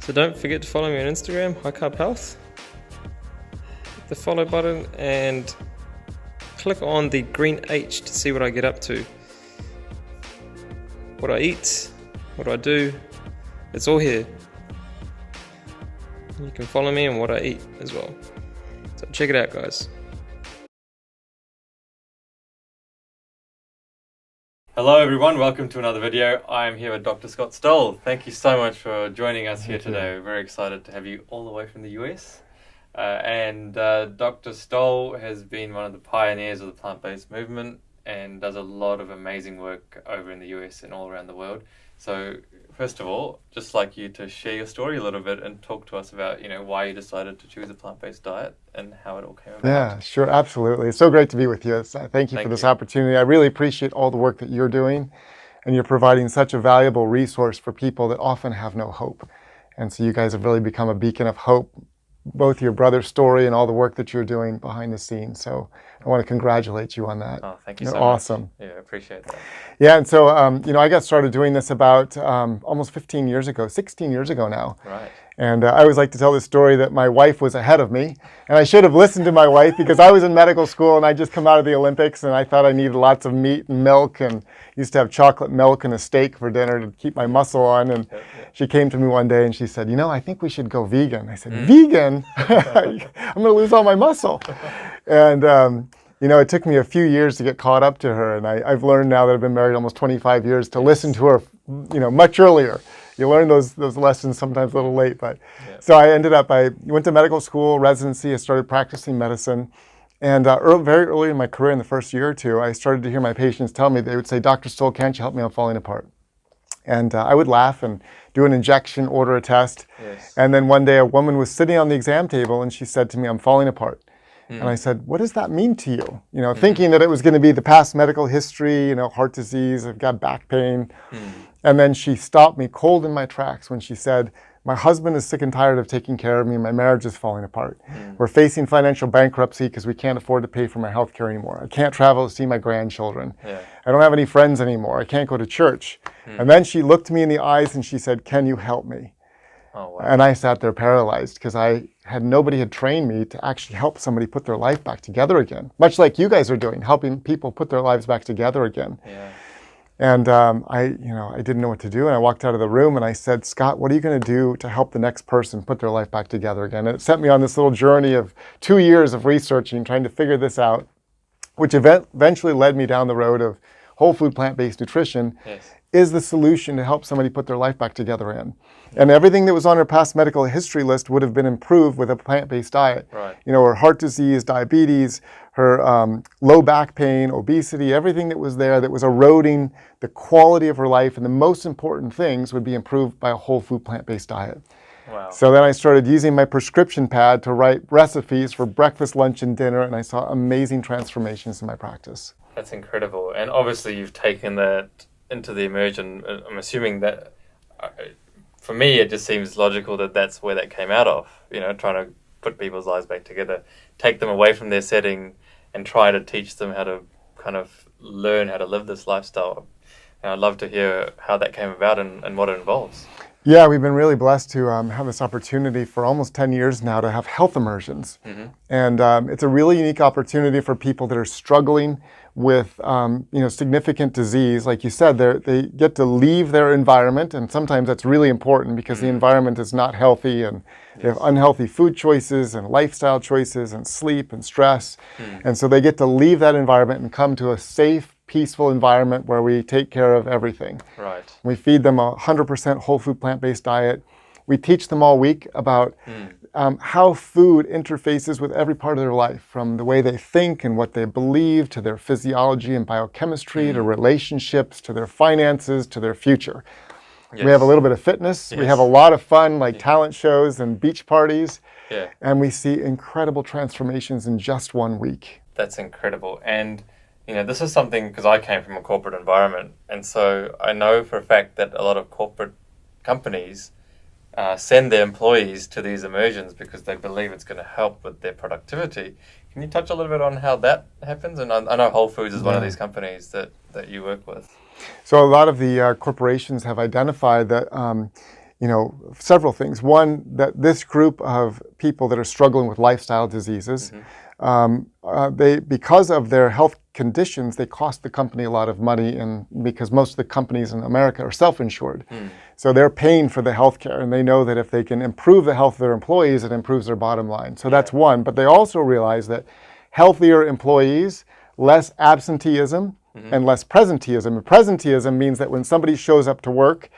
So don't forget to follow me on Instagram, High Carb Health. Hit the follow button and click on the green H to see what I get up to. What I eat, what I do, it's all here. You can follow me on what I eat as well. So check it out, guys. Hello everyone, welcome to another video. I'm here with Dr. Scott Stoll. Thank you so much for joining us here today. We're very excited to have you all the way from the US. Dr. Stoll has been one of the pioneers of the plant-based movement and does a lot of amazing work over in the US and all around the world. So first of all, just like you to share your story a little bit and talk to us about, why you decided to choose a plant-based diet and how it all came about. Yeah, sure, absolutely. It's so great to be with you. Thank you for this opportunity. I really appreciate all the work that you're doing, and you're providing such a valuable resource for people that often have no hope. And so you guys have really become a beacon of hope, both your brother's story and all the work that you're doing behind the scenes. So I want to congratulate you on that. Oh, thank you You're so awesome. much. Yeah, I appreciate that. Yeah, and so, I got started doing this about almost 16 years ago now. Right. And I always like to tell this story that my wife was ahead of me. And I should have listened to my wife because I was in medical school and I just come out of the Olympics and I thought I needed lots of meat and milk and used to have chocolate milk and a steak for dinner to keep my muscle on. And she came to me one day and she said, I think we should go vegan. I said, vegan? I'm going to lose all my muscle. And, it took me a few years to get caught up to her. And I've learned now that I've been married almost 25 years to listen to her, much earlier. You learn those lessons sometimes a little late, but so I went to medical school, residency, I started practicing medicine, and very early in my career, in the first year or two, I started to hear my patients tell me, they would say, Dr. Stoll, can't you help me? I'm falling apart. And I would laugh and do an injection, order a test, and then one day a woman was sitting on the exam table and she said to me, I'm falling apart. And I said, what does that mean to you? Thinking that it was going to be the past medical history, heart disease, I've got back pain. And then she stopped me cold in my tracks when she said, my husband is sick and tired of taking care of me. My marriage is falling apart. We're facing financial bankruptcy because we can't afford to pay for my health care anymore. I can't travel to see my grandchildren. I don't have any friends anymore. I can't go to church. And then she looked me in the eyes and she said, can you help me? Oh, wow. And I sat there paralyzed because nobody had trained me to actually help somebody put their life back together again, much like you guys are doing, helping people put their lives back together again. And I didn't know what to do, and I walked out of the room and I said, Scott, what are you going to do to help the next person put their life back together again? And it sent me on this little journey of 2 years of researching, trying to figure this out, which eventually led me down the road of whole food plant-based nutrition is the solution to help somebody put their life back together in. And everything that was on her past medical history list would have been improved with a plant-based diet. Her heart disease, diabetes, her low back pain, obesity, everything that was there that was eroding the quality of her life and the most important things would be improved by a whole food plant-based diet. Wow. So then I started using my prescription pad to write recipes for breakfast, lunch, and dinner, and I saw amazing transformations in my practice. That's incredible. And obviously you've taken that into the immersion. I'm assuming that, for me, it just seems logical that that's where that came out of, trying to put people's lives back together, take them away from their setting and try to teach them how to kind of learn how to live this lifestyle. And I'd love to hear how that came about and what it involves. Yeah, we've been really blessed to have this opportunity for almost 10 years now to have health immersions. And it's a really unique opportunity for people that are struggling with significant disease. Like you said, they get to leave their environment, and sometimes that's really important because the environment is not healthy and they have unhealthy food choices and lifestyle choices and sleep and stress. And so they get to leave that environment and come to a safe, peaceful environment where we take care of everything. Right. We feed them a 100% whole food plant-based diet. We teach them all week about how food interfaces with every part of their life, from the way they think and what they believe, to their physiology and biochemistry, to relationships, to their finances, to their future. We have a little bit of fitness. We have a lot of fun, like talent shows and beach parties. And we see incredible transformations in just 1 week. That's incredible. And this is something, because I came from a corporate environment, and so I know for a fact that a lot of corporate companies send their employees to these immersions because they believe it's going to help with their productivity. Can you touch a little bit on how that happens? And I know Whole Foods is one of these companies that you work with. So a lot of the corporations have identified that several things. One, that this group of people that are struggling with lifestyle diseases, they, because of their health conditions, they cost the company a lot of money, and because most of the companies in America are self-insured. So they're paying for the health care, and they know that if they can improve the health of their employees, it improves their bottom line. So that's one. But they also realize that healthier employees, less absenteeism, and less presenteeism. And presenteeism means that when somebody shows up to work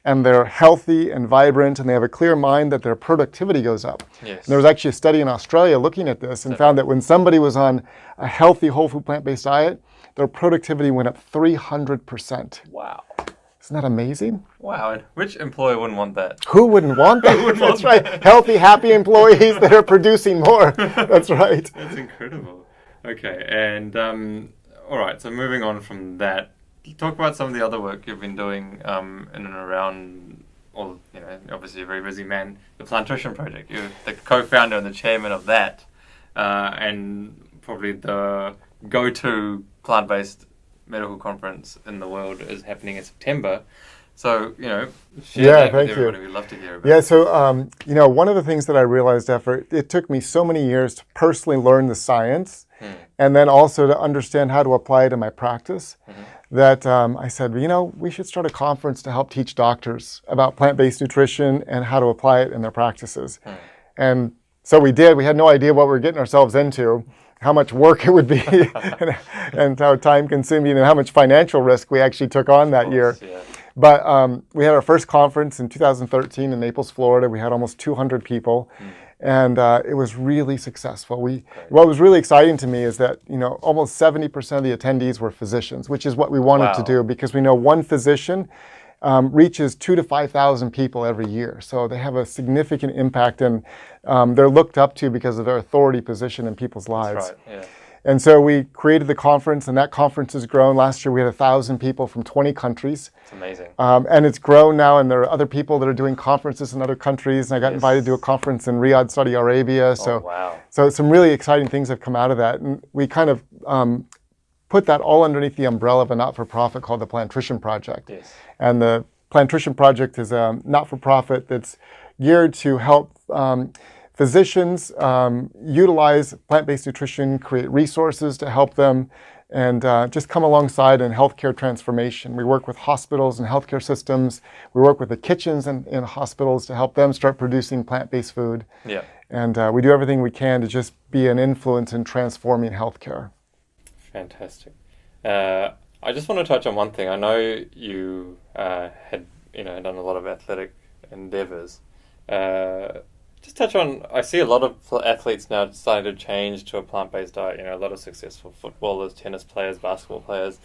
and they're healthy and vibrant and they have a clear mind, that their productivity goes up. Yes. And there was actually a study in Australia looking at this and found that when somebody was on a healthy whole food plant-based diet, their productivity went up 300%. Wow. Isn't that amazing? Wow. And which employer wouldn't want that? Who wouldn't want that? That's right. Healthy, happy employees that are producing more. That's right. That's incredible. Okay. And all right. So moving on from that, talk about some of the other work you've been doing in and around, or obviously you're a very busy man, the Plantrician Project. You're the co-founder and the chairman of that, and probably the go-to plant-based medical conference in the world is happening in September. So, share that with everybody. We'd love to hear about it. Yeah, so, one of the things that I realized after, it took me so many years to personally learn the science and then also to understand how to apply it in my practice, that I said, we should start a conference to help teach doctors about plant-based nutrition and how to apply it in their practices. And so we did. We had no idea what we were getting ourselves into, how much work it would be, and how time-consuming and how much financial risk we actually took on that year. Yeah. But we had our first conference in 2013 in Naples, Florida. We had almost 200 people, and it was really successful. What was really exciting to me is that almost 70% of the attendees were physicians, which is what we wanted to do, because we know one physician reaches 2,000 to 5,000 people every year. So they have a significant impact, and they're looked up to because of their authority position in people's lives. That's right, yeah. And so we created the conference, and that conference has grown. Last year we had 1,000 people from 20 countries. It's amazing. And it's grown now, and there are other people that are doing conferences in other countries. And I got invited to do a conference in Riyadh, Saudi Arabia. So some really exciting things have come out of that. And we kind of put that all underneath the umbrella of a not-for-profit called the Plantrician Project. Yes. And the Plantrician Project is a not-for-profit that's geared to help physicians utilize plant-based nutrition, create resources to help them, and just come alongside in healthcare transformation. We work with hospitals and healthcare systems. We work with the kitchens in hospitals to help them start producing plant-based food. Yeah. And we do everything we can to just be an influence in transforming healthcare. Fantastic. I just want to touch on one thing. I know you had done a lot of athletic endeavors. Just touch on, I see a lot of athletes now starting to change to a plant-based diet. A lot of successful footballers, tennis players, basketball players,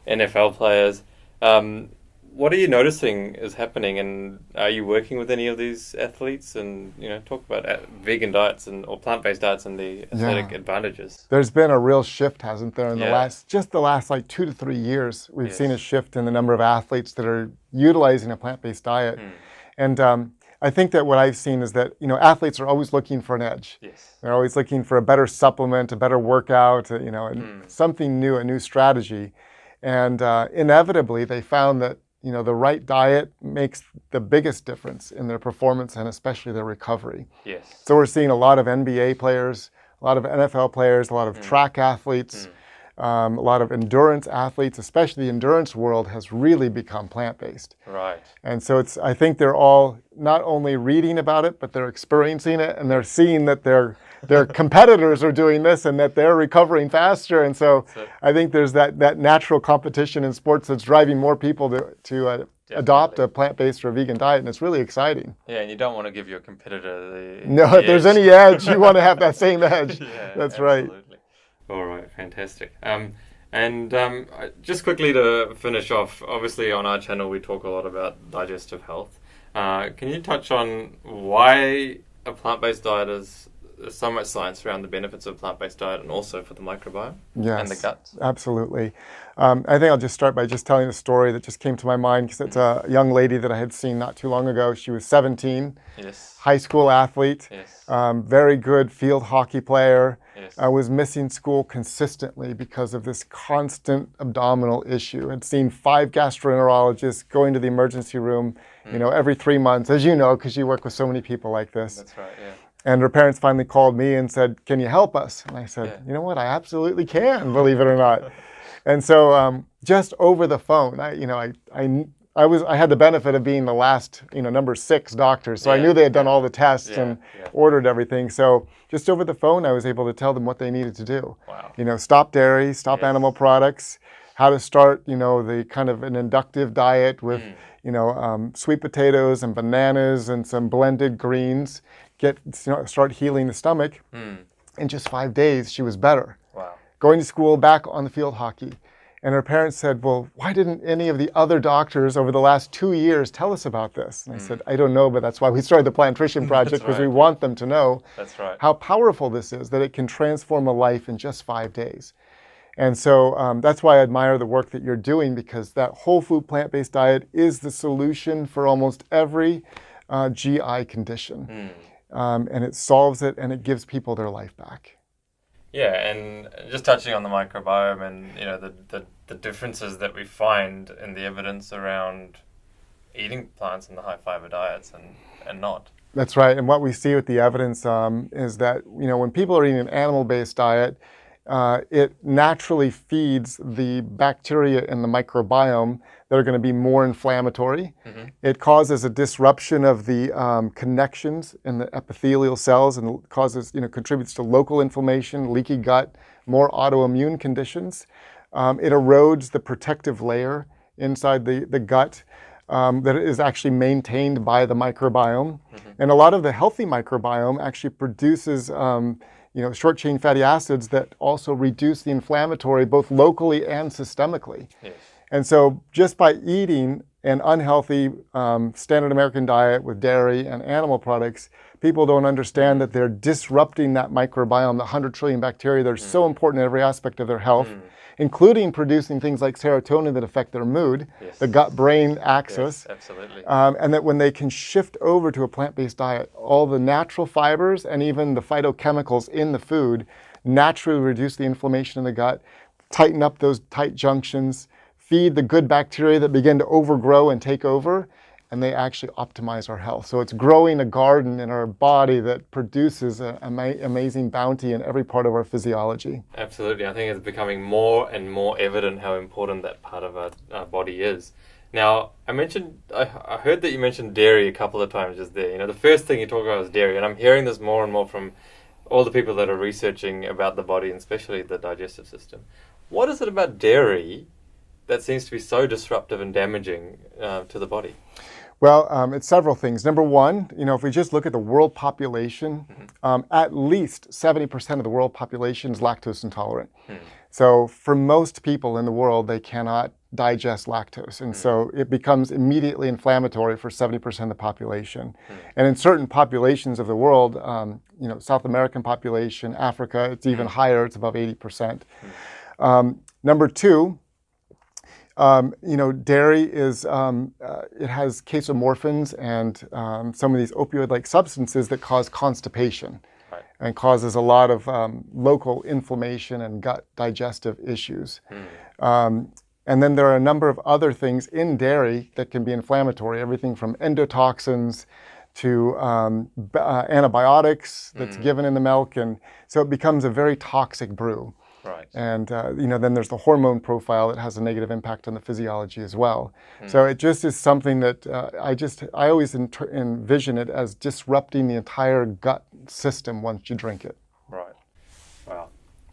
NFL players. What are you noticing is happening, and are you working with any of these athletes? And talk about vegan diets or plant-based diets and the aesthetic advantages. There's been a real shift, hasn't there? In the last like 2 to 3 years, we've seen a shift in the number of athletes that are utilizing a plant-based diet, and I think that what I've seen is that athletes are always looking for an edge. Yes. They're always looking for a better supplement, a better workout, something new, a new strategy, and inevitably they found that the right diet makes the biggest difference in their performance and especially their recovery. Yes. So we're seeing a lot of NBA players, a lot of NFL players, a lot of track athletes, a lot of endurance athletes, especially the endurance world has really become plant-based. Right. And so I think they're all not only reading about it, but they're experiencing it, and they're seeing that their competitors are doing this and that they're recovering faster. And so I think there's that natural competition in sports that's driving more people to adopt a plant-based or vegan diet, and it's really exciting. Yeah, and you don't want to give your competitor the No, if there's any edge, you want to have that same edge. That's right. All right, fantastic. Just quickly to finish off, obviously on our channel we talk a lot about digestive health. Can you touch on why a plant-based diet is there's so much science around the benefits of plant-based diet and also for the microbiome and the Yes, guts. absolutely. I think I'll just start by just telling a story that just came to my mind because it's a young lady that I had seen not too long ago. She was 17, Yes. high school athlete, Yes. very good field hockey player. Yes. Was missing school consistently because of this constant abdominal issue. Had seen 5 gastroenterologists, going to the emergency room, every 3 months, as you know, because you work with so many people like this. That's right, yeah. And her parents finally called me and said, "Can you help us?" And I said, Yeah. "You know what? I absolutely can, believe it or not." And so just over the phone, I had the benefit of being the last, number 6 doctor. So I knew they had done all the tests and ordered everything. So just over the phone, I was able to tell them what they needed to do. Wow. Stop dairy, stop animal products, how to start, the kind of an inductive diet with, sweet potatoes and bananas and some blended greens, start healing the stomach. In just 5 days, she was better. Wow. Going to school, back on the field hockey. And her parents said, "Well, why didn't any of the other doctors over the last 2 years tell us about this?" And I said, "I don't know, but that's why we started the Plantrician Project, because we want them to know how powerful this is, that it can transform a life in just 5 days." And so that's why I admire the work that you're doing, because that whole food plant-based diet is the solution for almost every GI condition. And it solves it, and it gives people their life back. Yeah, and just touching on the microbiome and the differences that we find in the evidence around eating plants in the high fiber diets and not. That's right. And what we see with the evidence is that when people are eating an animal-based diet, it naturally feeds the bacteria in the microbiome that are going to be more inflammatory. It causes a disruption of the connections in the epithelial cells and contributes to local inflammation, leaky gut, more autoimmune conditions. It erodes the protective layer inside the gut that is actually maintained by the microbiome. And a lot of the healthy microbiome actually produces short chain fatty acids that also reduce the inflammatory both locally and systemically. Yes. And so just by eating an unhealthy standard American diet with dairy and animal products, people don't understand that they're disrupting that microbiome, the 100 trillion bacteria that are so important in every aspect of their health, including producing things like serotonin that affect their mood, the gut-brain axis. Yes, absolutely. And that when they can shift over to a plant-based diet, all the natural fibers and even the phytochemicals in the food naturally reduce the inflammation in the gut, tighten up those tight junctions, feed the good bacteria that begin to overgrow and take over, and they actually optimize our health. So it's growing a garden in our body that produces an amazing bounty in every part of our physiology. Absolutely. I think it's becoming more and more evident how important that part of our body is. Now, I heard that you mentioned dairy a couple of times just there. The first thing you talk about is dairy, and I'm hearing this more and more from all the people that are researching about the body, and especially the digestive system. What is it about dairy that seems to be so disruptive and damaging to the body? Well, it's several things. Number one, if we just look at the world population, at least 70% of the world population is lactose intolerant. So for most people in the world, they cannot digest lactose. And so it becomes immediately inflammatory for 70% of the population. And in certain populations of the world, South American population, Africa, it's even higher, it's above 80%. Number two, dairy is, it has casomorphins and some of these opioid-like substances that cause constipation and causes a lot of local inflammation and gut digestive issues. And then there are a number of other things in dairy that can be inflammatory, everything from endotoxins to antibiotics that's given in the milk. And so it becomes a very toxic brew. Right. And then there's the hormone profile that has a negative impact on the physiology as well. So it just is something that I always envision it as disrupting the entire gut system once you drink it. Right. Wow.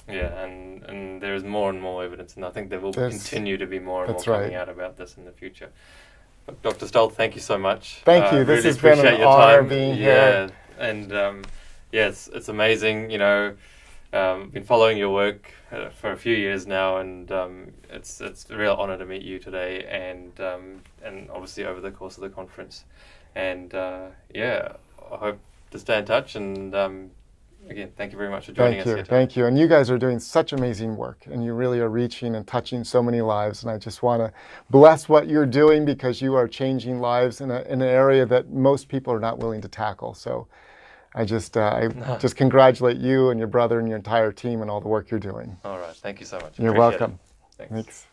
Yeah, and there's more and more evidence, and I think there will continue to be more and more coming out about this in the future. But Dr. Stoll, thank you so much. Thank you. This has been an honor being here. And it's amazing. Been following your work for a few years now, and it's a real honor to meet you today, and obviously over the course of the conference. And I hope to stay in touch and again, thank you very much for joining us here today. Thank you. And you guys are doing such amazing work, and you really are reaching and touching so many lives. And I just want to bless what you're doing, because you are changing lives in an area that most people are not willing to tackle. So I just congratulate you and your brother and your entire team and all the work you're doing. All right. Thank you so much. You're Appreciate welcome. it. Thanks. Thanks.